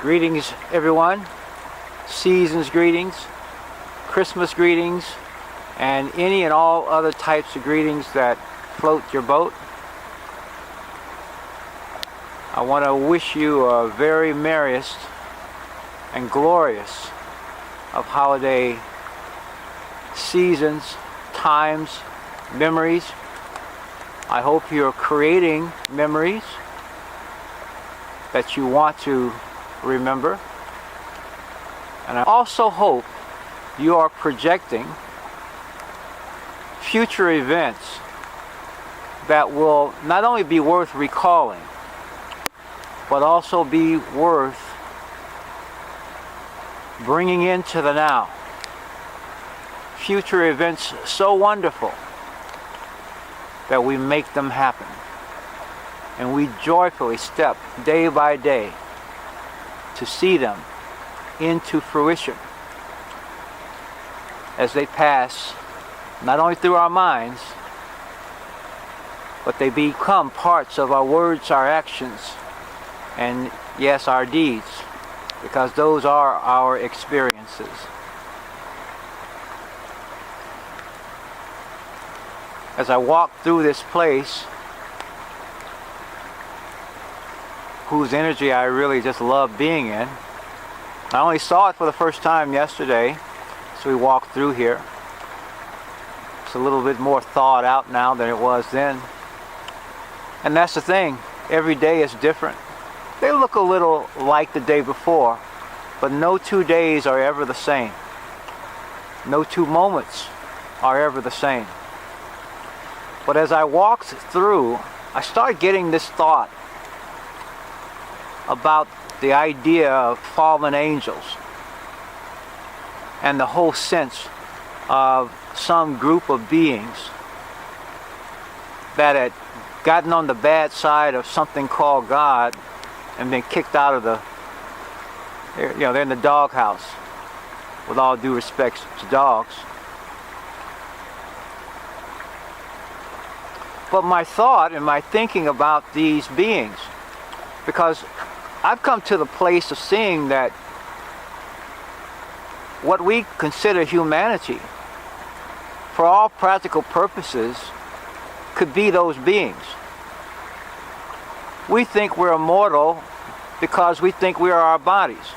Greetings, everyone. Season's greetings, Christmas greetings, and any and all other types of greetings that float your boat. I want to wish you a very merriest and glorious of holiday seasons, times, memories. I hope you're creating memories that you want to remember. And I also hope you are projecting future events that will not only be worth recalling, but also be worth bringing into the now. Future events so wonderful that we make them happen. And we joyfully step day by day to see them into fruition as they pass not only through our minds, but they become parts of our words, our actions, and yes, our deeds, because those are our experiences. As I walk through this place, whose energy I really just love being in. I only saw it for the first time yesterday, so we walked through here. It's a little bit more thawed out now than it was then. And that's the thing, every day is different. They look a little like the day before, but no 2 days are ever the same. No 2 moments are ever the same. But as I walked through, I started getting this thought about the idea of fallen angels and the whole sense of some group of beings that had gotten on the bad side of something called God and been kicked out of they're in the doghouse, with all due respect to dogs. But my thought and my thinking about these beings, because I've come to the place of seeing that what we consider humanity, for all practical purposes, could be those beings. We think we're immortal because we think we are our bodies,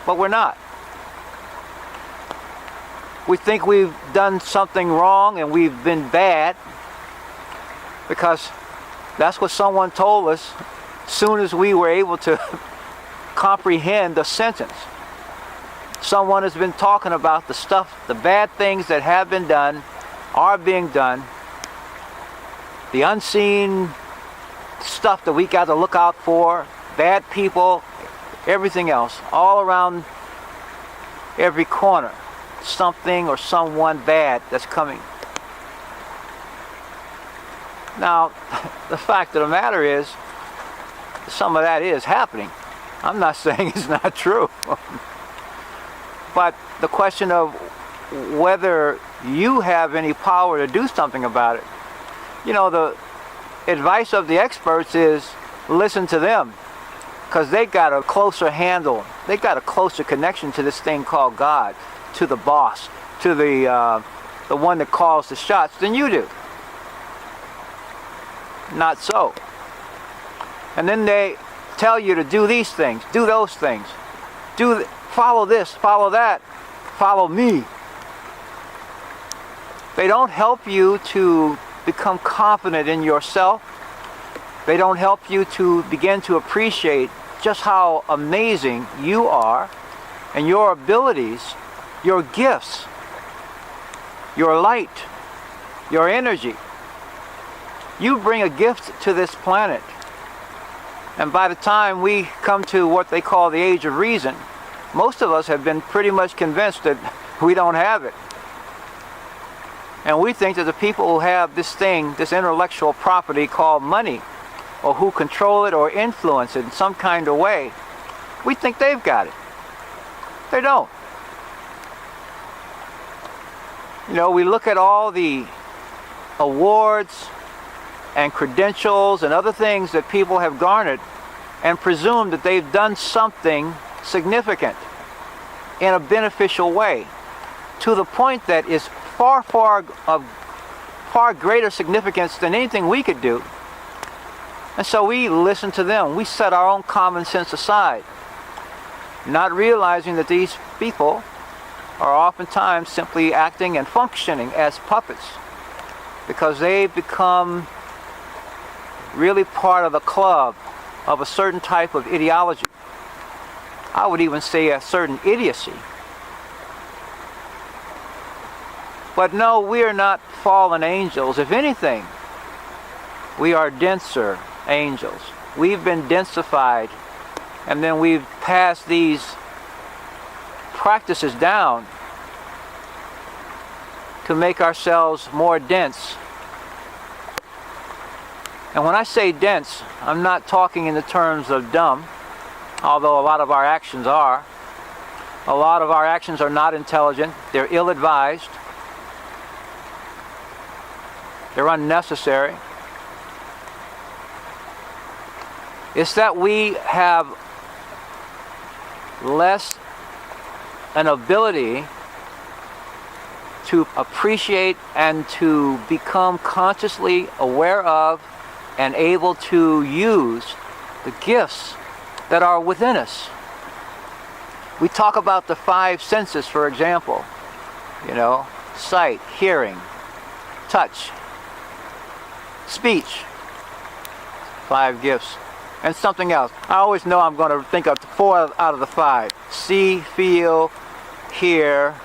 but we're not. We think we've done something wrong and we've been bad because that's what someone told us soon as we were able to comprehend the sentence. Someone has been talking about the stuff, the bad things that have been done, are being done, the unseen stuff that we got to look out for, bad people, everything else, all around every corner, something or someone bad that's coming. Now, the fact of the matter is, some of that is happening. I'm not saying it's not true. But the question of whether you have any power to do something about it. You know, the advice of the experts is listen to them, because they got a closer handle. They got a closer connection to this thing called God, to the boss, to the one that calls the shots than you do. Not so. And then they tell you to do these things, do those things, follow this, follow that, follow me. They don't help you to become confident in yourself. They don't help you to begin to appreciate just how amazing you are and your abilities, your gifts, your light, your energy. You bring a gift to this planet. And by the time we come to what they call the age of reason, most of us have been pretty much convinced that we don't have it. And we think that the people who have this thing, this intellectual property called money, or who control it or influence it in some kind of way, we think they've got it. They don't. You know, we look at all the awards and credentials and other things that people have garnered and presume that they've done something significant in a beneficial way, to the point that is of far greater significance than anything we could do. And so we listen to them. We set our own common sense aside, not realizing that these people are oftentimes simply acting and functioning as puppets, because they've become really part of the club of a certain type of ideology. I would even say a certain idiocy. But no, we are not fallen angels. If anything, we are denser angels. We've been densified, and then we've passed these practices down to make ourselves more dense. And when I say dense, I'm not talking in the terms of dumb, although a lot of our actions are. A lot of our actions are not intelligent. They're ill-advised. They're unnecessary. It's that we have less an ability to appreciate and to become consciously aware of and able to use the gifts that are within us. We talk about the five senses, for example, sight, hearing, touch, speech, 5 gifts, and something else. I always know I'm going to think of 4 out of the 5. See, feel, hear,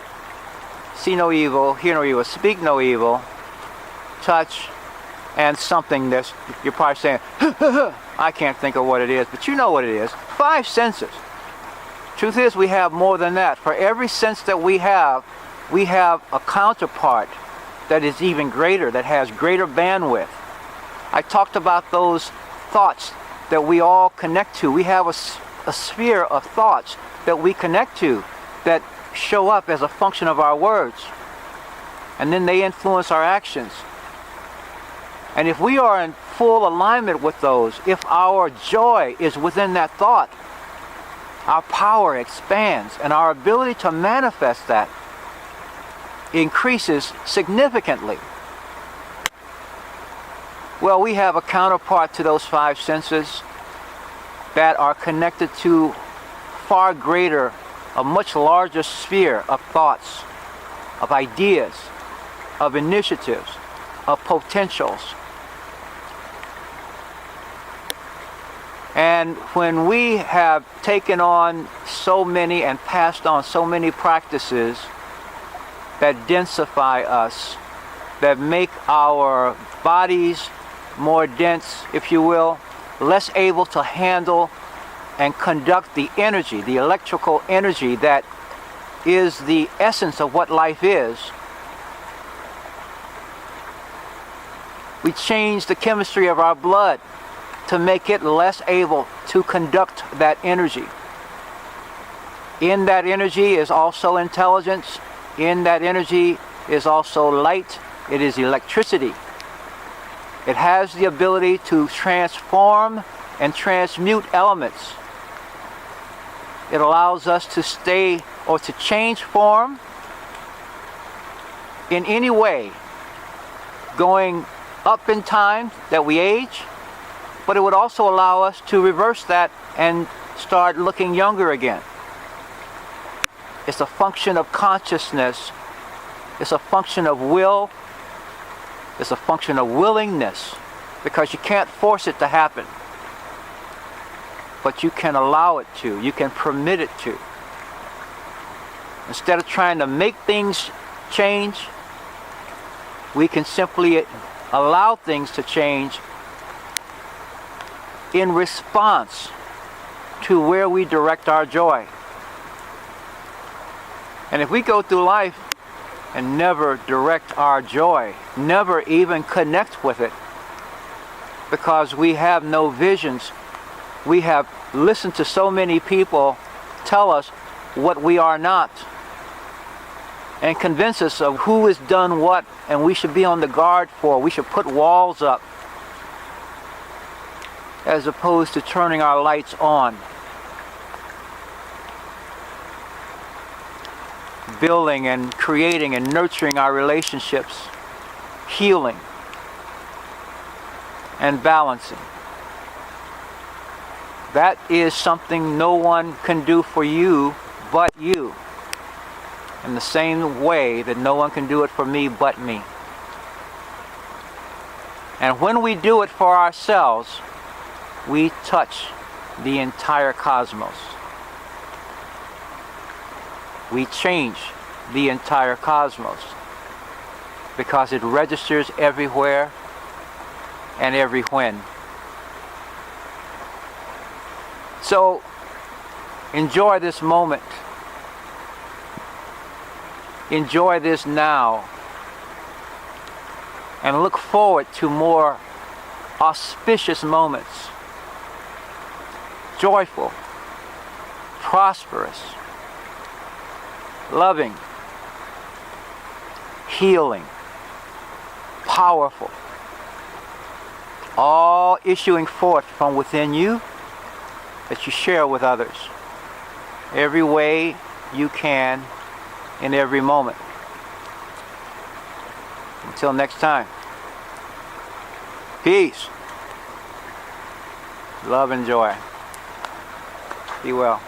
see no evil, hear no evil, speak no evil, touch, and something that you're probably saying, I can't think of what it is, but you know what it is. 5 senses. Truth is, we have more than that. For every sense that we have a counterpart that is even greater, that has greater bandwidth. I talked about those thoughts that we all connect to. We have a sphere of thoughts that we connect to that show up as a function of our words. And then they influence our actions. And if we are in full alignment with those, if our joy is within that thought, our power expands and our ability to manifest that increases significantly. Well, we have a counterpart to those 5 senses that are connected to far greater, a much larger sphere of thoughts, of ideas, of initiatives, of potentials. And when we have taken on so many and passed on so many practices that densify us, that make our bodies more dense, if you will, less able to handle and conduct the energy, the electrical energy that is the essence of what life is, we change the chemistry of our blood to make it less able to conduct that energy. In that energy is also intelligence. In that energy is also light. It is electricity. It has the ability to transform and transmute elements. It allows us to stay or to change form in any way, going up in time that we age, but it would also allow us to reverse that and start looking younger again. It's a function of consciousness. It's a function of will. It's a function of willingness, because you can't force it to happen. But you can allow it to. You can permit it to. Instead of trying to make things change, we can simply allow things to change in response to where we direct our joy. And if we go through life and never direct our joy, never even connect with it, because we have no visions, we have listened to so many people tell us what we are not, and convince us of who has done what, and we should be on the guard for. We should put walls up, as opposed to turning our lights on building and creating and nurturing our relationships, healing and balancing. That is something no one can do for you but you, in the same way that no one can do it for me but me. And when we do it for ourselves, we touch the entire cosmos. We change the entire cosmos because it registers everywhere and every when. So enjoy this moment. Enjoy this now. And look forward to more auspicious moments. Joyful, prosperous, loving, healing, powerful, all issuing forth from within you that you share with others every way you can in every moment. Until next time, peace, love and joy. Be well.